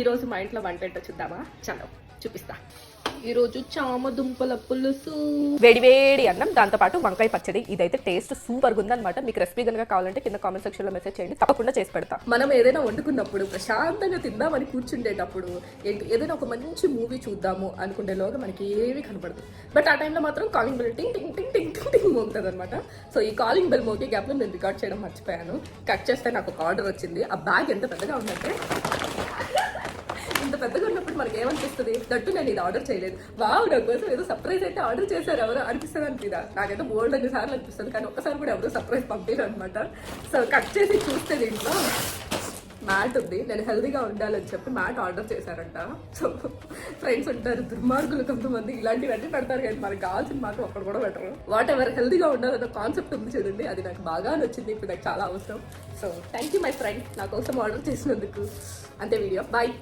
ఈరోజు మా ఇంట్లో వంట ఏంటో చూద్దామా? చలో చూపిస్తా. ఈరోజు చామ దుంపల పులుసు, వేడి వేడి అన్నం, దాంతోపాటు వంకాయ పచ్చడి. ఇదైతే టేస్ట్ సూపర్గా ఉందన్నమాట. మీకు రెసిపీ కనుక కావాలంటే కింద కామెంట్ సెక్షన్లో మెసేజ్ చేయండి, తప్పకుండా చేసి పెడతా. మనం ఏదైనా వండుకున్నప్పుడు ప్రశాంతంగా తిందామని కూర్చుండేటప్పుడు ఏదైనా ఒక మంచి మూవీ చూద్దాము అనుకునేలోగా మనకి ఏమీ కనపడదు. బట్ ఆ టైంలో మాత్రం కాలింగ్ బెల్ టింగ్ టింగ్ టింగ్ టింగ్ టింగ్ టింగ్ మోగుతుంది అనమాట. సో ఈ కాలింగ్ బెల్ మోగే గ్యాప్లో నేను రికార్డ్ చేయడం మర్చిపోయాను. కట్ చేస్తే నాకు ఒక ఆర్డర్ వచ్చింది. ఆ బ్యాగ్ ఎంత పెద్దగా ఉందంటే, ఇంత పెద్దగా ఉన్నప్పుడు మనకి ఏమనిపిస్తుంది? దట్టు నేను ఇది ఆర్డర్ చేయలేదు, వావ్ నా కోసం ఏదో సర్ప్రైజ్ అయితే ఆర్డర్ చేశారు ఎవరు అనిపిస్తుంది అనిపిదా? నాకైతే బోల్డ్ 2 సార్లు అనిపిస్తుంది, కానీ ఒక్కసారి కూడా ఎవరు సర్ప్రైజ్ పంపారు అనమాట. సో కట్ చేసి చూస్తే దీంట్లో మ్యాట్ ఉంది. నేను హెల్దీగా ఉండాలని చెప్పి మ్యాట్ ఆర్డర్ చేశారంట. సో ఫ్రెండ్స్ ఉంటారు దుర్మార్గులు కొంతమంది, ఇలాంటివన్నీ పెడతారు కానీ మనకు కావాల్సిన మాత్రం ఒక్కడు కూడా పెట్టరు. వాట్ ఎవర్ హెల్దీగా ఉండాలన్న కాన్సెప్ట్ ఉంది చూడండి, అది నాకు బాగా నచ్చింది. ఇప్పుడు నాకు చాలా అవసరం. So thank you my friend, నా కోసం ఆర్డర్ చేసినందుకు. అంతే వీడియో, బాయ్.